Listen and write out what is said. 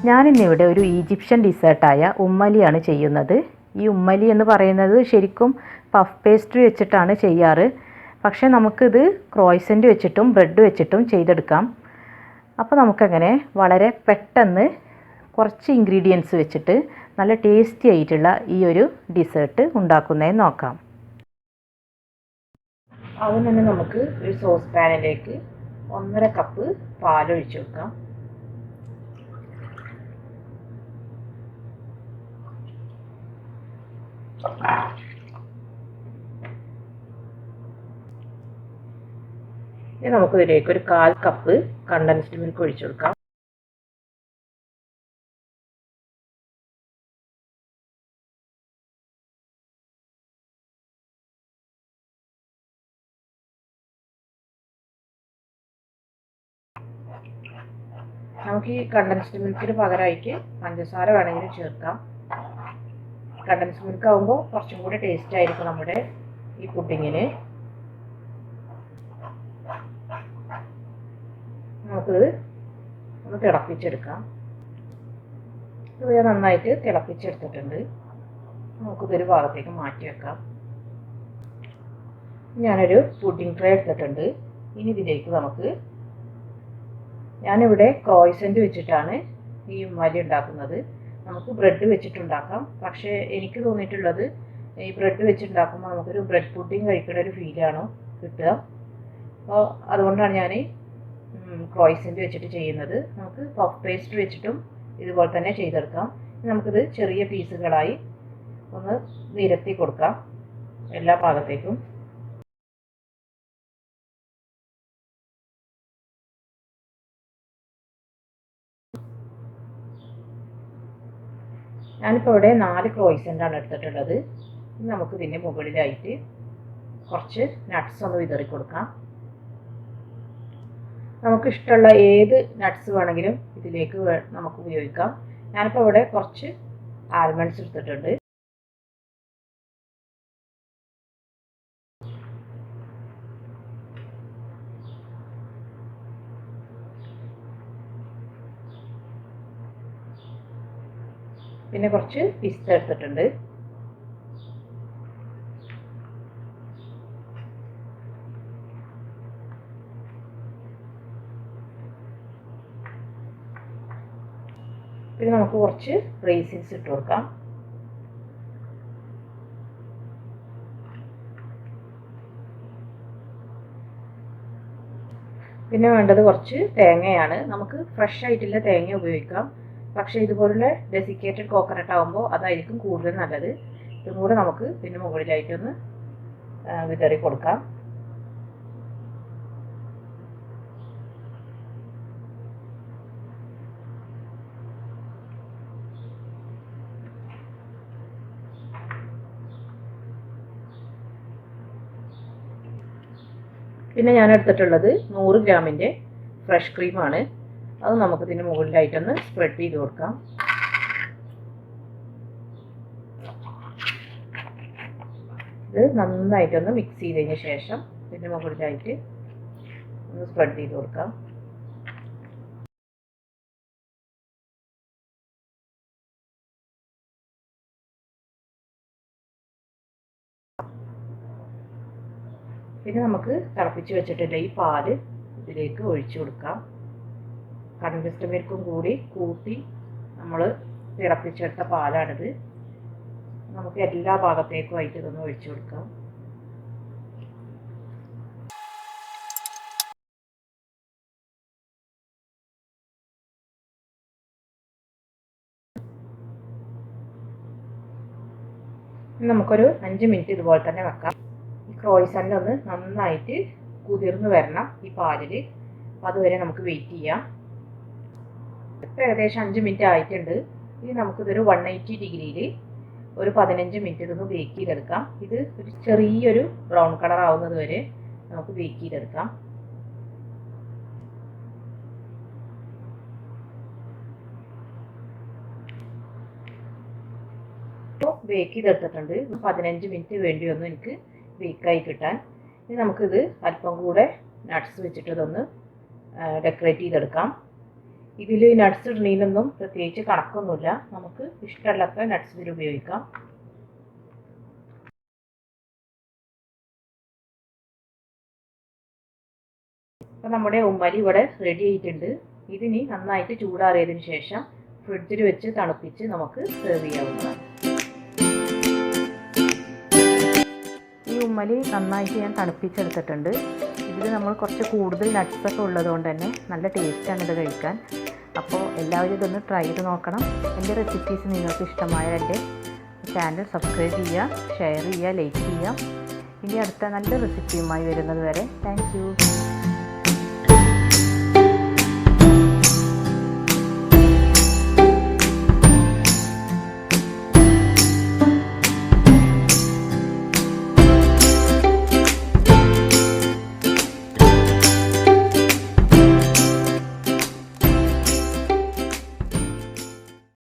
ഞാനിന്നിവിടെ ഒരു ഈജിപ്ഷ്യൻ ഡിസേർട്ടായ ഉമ്മലിയാണ് ചെയ്യുന്നത്. ഈ ഉമ്മലി എന്ന് പറയുന്നത് ശരിക്കും പഫ് പേസ്ട്രി വെച്ചിട്ടാണ് ചെയ്യാറ്. പക്ഷേ നമുക്കിത് ക്രോയ്സൻ്റ് വെച്ചിട്ടും ബ്രെഡ് വെച്ചിട്ടും ചെയ്തെടുക്കാം. അപ്പോൾ നമുക്കങ്ങനെ വളരെ പെട്ടെന്ന് കുറച്ച് ഇൻഗ്രീഡിയൻസ് വെച്ചിട്ട് നല്ല ടേസ്റ്റി ആയിട്ടുള്ള ഈ ഒരു ഡിസേർട്ട് ഉണ്ടാക്കുന്നതെന്ന് നോക്കാം. ആദ്യം തന്നെ നമുക്ക് ഒരു സോസ് പാനിലേക്ക് 1.5 കപ്പ് പാലൊഴിച്ച് വെക്കാം. ഇനി നമുക്കിതിലേക്ക് ഒരു 1/4 കപ്പ് കണ്ടൻസ്ഡ് മിൽക്ക് ഒഴിച്ചു കൊടുക്കാം. നമുക്ക് ഈ കണ്ടൻസ്ഡ് മിൽക്കിന് പകരമായിട്ട് പഞ്ചസാര വേണമെങ്കിൽ ചേർക്കാം. കണ്ടൻസ്ഡ് മിൽക്ക് ആകുമ്പോൾ കുറച്ചും കൂടി ടേസ്റ്റ് ആയിരിക്കും നമ്മുടെ ഈ പുഡിങ്ങിന്. നമുക്കിത് ഒന്ന് തിളപ്പിച്ചെടുക്കാം. ഇത് ഞാൻ നന്നായിട്ട് തിളപ്പിച്ചെടുത്തിട്ടുണ്ട്. നമുക്കിതൊരു ഭാഗത്തേക്ക് മാറ്റി വെക്കാം. ഞാനൊരു പുഡിംഗ് ട്രേ എടുത്തിട്ടുണ്ട്. ഇനി ഇതിലേക്ക് ഞാനിവിടെ ക്രോയ്സൻ്റ് വെച്ചിട്ടാണ് ഈ ഉമ്മലി ഉണ്ടാക്കുന്നത്. നമുക്ക് ബ്രെഡ് വെച്ചിട്ടുണ്ടാക്കാം. പക്ഷേ എനിക്ക് തോന്നിയിട്ടുള്ളത് ഈ ബ്രെഡ് വെച്ചിട്ടുണ്ടാക്കുമ്പോൾ നമുക്കൊരു ബ്രെഡ് പുഡിംഗ് കഴിക്കുന്ന ഒരു ഫീലാണ് കിട്ടുക. അപ്പോൾ അതുകൊണ്ടാണ് ഞാൻ ക്രോയ്സൻ്റ് വെച്ചിട്ട് ചെയ്യുന്നത്. നമുക്ക് പഫ് പേസ്ട്രി വെച്ചിട്ടും ഇതുപോലെ തന്നെ ചെയ്തെടുക്കാം. നമുക്കിത് ചെറിയ പീസുകളായി ഒന്ന് നിരത്തി കൊടുക്കാം എല്ലാ ഭാഗത്തേക്കും. ഞാനിപ്പോൾ ഇവിടെ 4 ക്രോയ്സൻ്റാണ് എടുത്തിട്ടുള്ളത്. ഇനി നമുക്ക് ഇതിൻ്റെ മുകളിലായിട്ട് കുറച്ച് നട്ട്സ് ഒന്ന് വിതറി കൊടുക്കാം. നമുക്കിഷ്ടമുള്ള ഏത് നട്ട്സ് വേണമെങ്കിലും ഇതിലേക്ക് നമുക്ക് ഉപയോഗിക്കാം. ഞാനിപ്പോൾ ഇവിടെ കുറച്ച് ആൽമണ്ട്സ് എടുത്തിട്ടുണ്ട്. പിന്നെ കുറച്ച് പിസ്ത എടുത്തിട്ടുണ്ട്. പിന്നെ നമുക്ക് കുറച്ച് റേസിൻസ് ഇട്ട് കൊടുക്കാം. പിന്നെ വേണ്ടത് കുറച്ച് തേങ്ങയാണ്. നമുക്ക് ഫ്രഷ് ആയിട്ടുള്ള തേങ്ങ ഉപയോഗിക്കാം. പക്ഷേ ഇതുപോലുള്ള ഡെസിക്കേറ്റഡ് കോക്കനട്ട് ആകുമ്പോൾ അതായിരിക്കും കൂടുതൽ നല്ലത്. ഇതും കൂടെ നമുക്ക് പിന്നെ മുകളിലായിട്ടൊന്ന് വിതറി കൊടുക്കാം. പിന്നെ ഞാൻ എടുത്തിട്ടുള്ളത് 100 ഗ്രാമിൻ്റെ ഫ്രഷ് ക്രീമാണ്. അത് നമുക്ക് ഇതിന് മുകളിലായിട്ടൊന്ന് സ്പ്രെഡ് ചെയ്ത് കൊടുക്കാം. ഇത് നന്നായിട്ടൊന്ന് മിക്സ് ചെയ്തതിന് ശേഷം ഇതിന് മുകളിലായിട്ട് ഒന്ന് സ്പ്രെഡ് ചെയ്ത് കൊടുക്കാം. പിന്നെ നമുക്ക് തിളപ്പിച്ച് വെച്ചിട്ടുള്ള ഈ പാല് ഇതിലേക്ക് ഒഴിച്ചു കൊടുക്കാം. കണ്ടൻസ്ഡ് മിൽക്കും കൂടി കൂട്ടി നമ്മൾ തിളപ്പിച്ചെടുത്ത പാലാണിത്. നമുക്ക് എല്ലാ ഭാഗത്തേക്കും ആയിട്ട് ഇതൊന്ന് ഒഴിച്ചു കൊടുക്കാം. നമുക്കൊരു 5 മിനിറ്റ് ഇതുപോലെ തന്നെ വെക്കാം. ഈ ക്രോയ്സൻ്റ് ഒന്ന് നന്നായിട്ട് കുതിർന്ന് വരണം ഈ പാലിൽ. അപ്പോൾ അതുവരെ നമുക്ക് വെയിറ്റ് ചെയ്യാം. ഇപ്പോൾ ഏകദേശം 5 മിനിറ്റ് ആയിട്ടുണ്ട്. ഇനി നമുക്കിതൊരു 180 ഡിഗ്രിയിൽ ഒരു 15 മിനിറ്റ് ഇതൊന്ന് ബേക്ക് ചെയ്തെടുക്കാം. ഇത് ഒരു ചെറിയൊരു ബ്രൗൺ കളർ ആവുന്നത് വരെ നമുക്ക് ബേക്ക് ചെയ്തെടുക്കാം. ഇപ്പോൾ ബേക്ക് ചെയ്തെടുത്തിട്ടുണ്ട്. 15 മിനിറ്റ് വേണ്ടി വന്നു എനിക്ക് ബേക്കായി കിട്ടാൻ. ഇനി നമുക്കിത് അല്പം കൂടെ നട്ട്സ് വെച്ചിട്ട് ഇതൊന്ന് ഡെക്കറേറ്റ് ചെയ്തെടുക്കാം. ഇതിൽ നട്ട്സ് ഇടുന്നതിനൊന്നും പ്രത്യേകിച്ച് കണക്കൊന്നുമില്ല. നമുക്ക് ഇഷ്ടമുള്ളൊക്കെ നട്ട്സ് ഇതിൽ ഉപയോഗിക്കാം. അപ്പോൾ നമ്മുടെ ഉമ്മലി ഇവിടെ റെഡി ആയിട്ടുണ്ട്. ഇതിനി നന്നായിട്ട് ചൂടാറിയതിന് ശേഷം ഫ്രിഡ്ജിൽ വെച്ച് തണുപ്പിച്ച് നമുക്ക് സെർവ് ചെയ്യാവുന്നതാണ്. ഈ ഉമ്മലി നന്നായിട്ട് ഞാൻ തണുപ്പിച്ചെടുത്തിട്ടുണ്ട്. ഇതിൽ നമ്മൾ കുറച്ച് കൂടുതൽ നട്ട്സൊക്കെ ഉള്ളതുകൊണ്ട് തന്നെ നല്ല ടേസ്റ്റാണ് ഇത് കഴിക്കാൻ. അപ്പോൾ എല്ലാവരും ഇതൊന്ന് ട്രൈ ചെയ്ത് നോക്കണം. എൻ്റെ റെസിപ്പീസ് നിങ്ങൾക്ക് ഇഷ്ടമായ എൻ്റെ ചാനൽ സബ്സ്ക്രൈബ് ചെയ്യുക, ഷെയർ ചെയ്യുക, ലൈക്ക് ചെയ്യുക. ഇനി അടുത്ത നല്ല റെസിപ്പിയുമായി വരുന്നത് വരെ താങ്ക് യു.